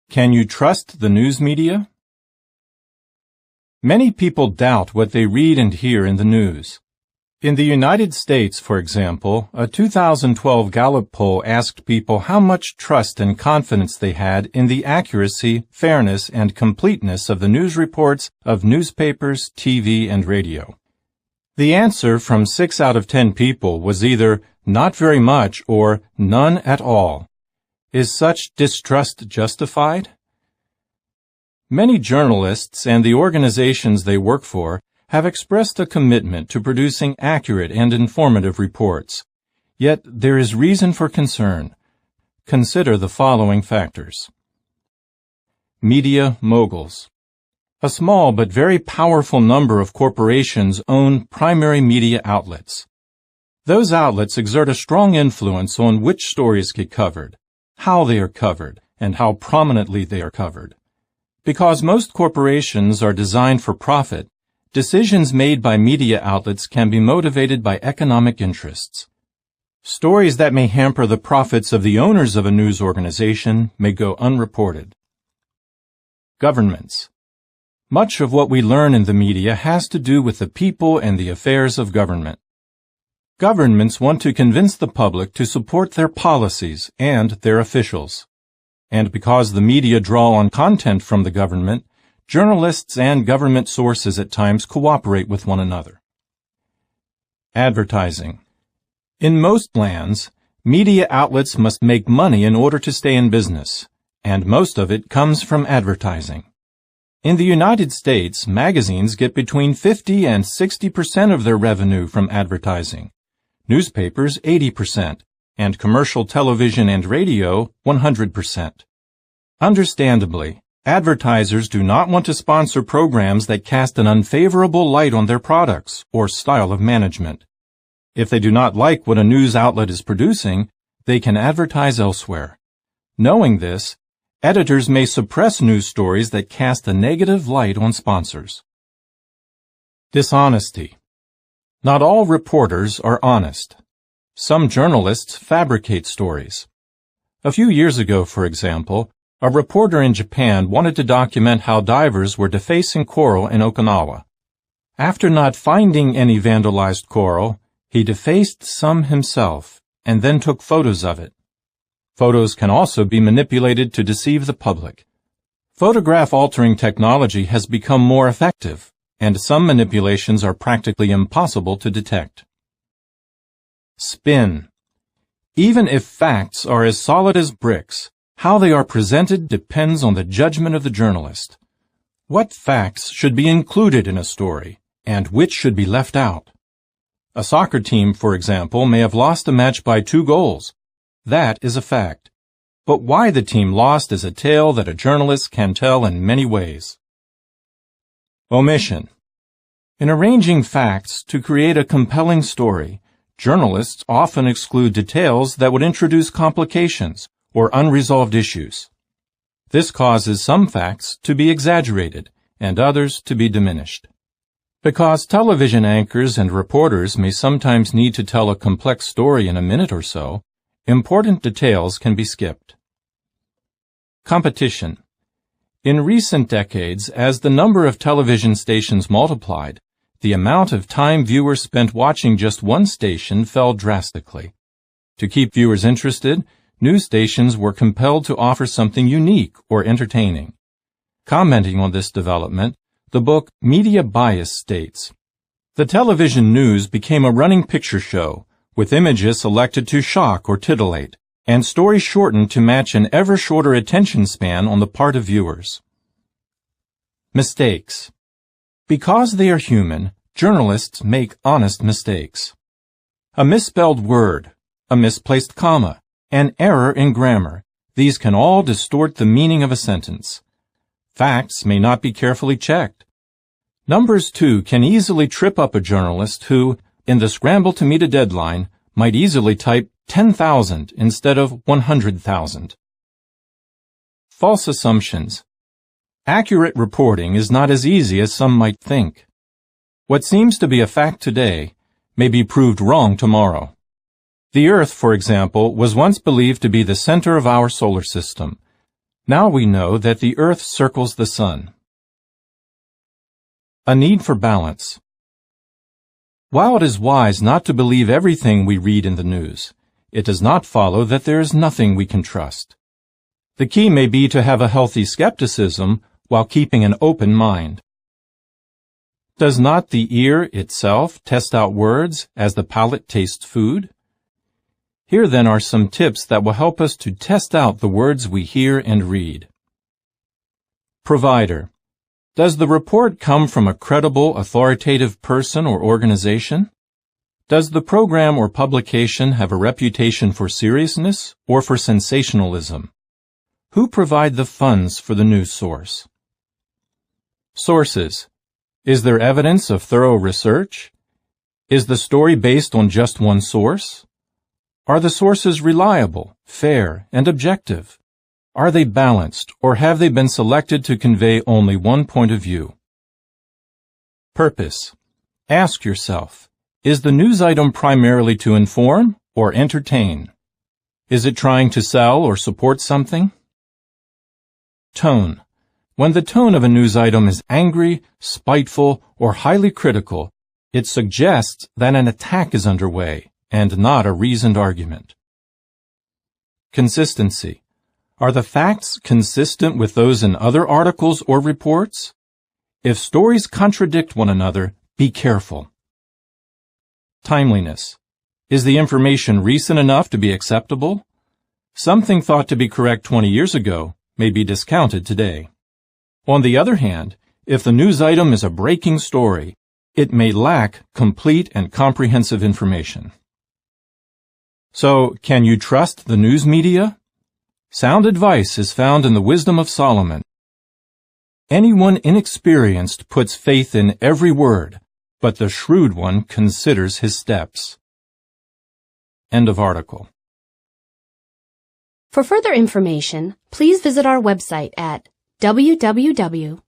Can you trust the news media? Many people doubt what they read and hear in the news. In the United States, for example, a 2012 Gallup poll asked people how much trust and confidence they had in the accuracy, fairness, and completeness of the news reports of newspapers, TV, and radio. The answer from 6 out of 10 people was either not very much or none at all. Is such distrust justified? Many journalists and the organizations they work for have expressed a commitment to producing accurate and informative reports. Yet there is reason for concern. Consider the following factors. Media moguls. A small but very powerful number of corporations own primary media outlets. Those outlets exert a strong influence on which stories get covered, how they are covered, and how prominently they are covered. Because most corporations are designed for profit, decisions made by media outlets can be motivated by economic interests. Stories that may hamper the profits of the owners of a news organization may go unreported. Governments. Much of what we learn in the media has to do with the people and the affairs of government. Governments want to convince the public to support their policies and their officials. And because the media draw on content from the government, journalists and government sources at times cooperate with one another. Advertising. In most lands, media outlets must make money in order to stay in business, and most of it comes from advertising. In the United States, magazines get between 50 and 60% of their revenue from advertising, newspapers 80%, and commercial television and radio 100%. Understandably, advertisers do not want to sponsor programs that cast an unfavorable light on their products or style of management. If they do not like what a news outlet is producing, they can advertise elsewhere. Knowing this, editors may suppress news stories that cast a negative light on sponsors. Dishonesty. Not all reporters are honest. Some journalists fabricate stories. A few years ago, for example, a reporter in Japan wanted to document how divers were defacing coral in Okinawa. After not finding any vandalized coral, he defaced some himself and then took photos of it. Photos can also be manipulated to deceive the public. Photograph-altering technology has become more effective, and some manipulations are practically impossible to detect. Spin. Even if facts are as solid as bricks, how they are presented depends on the judgment of the journalist. What facts should be included in a story, and which should be left out? A soccer team, for example, may have lost a match by 2 goals. That is a fact. But why the team lost is a tale that a journalist can tell in many ways. Omission. In arranging facts to create a compelling story, journalists often exclude details that would introduce complications or unresolved issues. This causes some facts to be exaggerated and others to be diminished. Because television anchors and reporters may sometimes need to tell a complex story in a minute or so, important details can be skipped. Competition. In recent decades, as the number of television stations multiplied, the amount of time viewers spent watching just one station fell drastically. To keep viewers interested, news stations were compelled to offer something unique or entertaining. Commenting on this development, the book Media Bias states, "The television news became a running picture show, with images selected to shock or titillate, and stories shortened to match an ever shorter attention span on the part of viewers." Mistakes. Because they are human, journalists make honest mistakes. A misspelled word, a misplaced comma, an error in grammar, these can all distort the meaning of a sentence. Facts may not be carefully checked. Numbers, too, can easily trip up a journalist who, in the scramble to meet a deadline, might easily type 10,000 instead of 100,000. False assumptions. Accurate reporting is not as easy as some might think. What seems to be a fact today may be proved wrong tomorrow. The Earth, for example, was once believed to be the center of our solar system. Now we know that the Earth circles the Sun. A need for balance. While it is wise not to believe everything we read in the news, it does not follow that there is nothing we can trust. The key may be to have a healthy skepticism while keeping an open mind. Does not the ear itself test out words as the palate tastes food? Here then are some tips that will help us to test out the words we hear and read. Provider. Does the report come from a credible, authoritative person or organization? Does the program or publication have a reputation for seriousness or for sensationalism? Who provide the funds for the news source? Sources. Is there evidence of thorough research? Is the story based on just one source? Are the sources reliable, fair, and objective? Are they balanced, or have they been selected to convey only one point of view? Purpose. Ask yourself, is the news item primarily to inform or entertain? Is it trying to sell or support something? Tone. When the tone of a news item is angry, spiteful, or highly critical, it suggests that an attack is underway and not a reasoned argument. Consistency. Are the facts consistent with those in other articles or reports? If stories contradict one another, be careful. Timeliness. Is the information recent enough to be acceptable? Something thought to be correct 20 years ago may be discounted today. On the other hand, if the news item is a breaking story, it may lack complete and comprehensive information. So, can you trust the news media? Sound advice is found in the wisdom of Solomon. Anyone inexperienced puts faith in every word, but the shrewd one considers his steps. End of article. For further information, please visit our website at www.jw.org.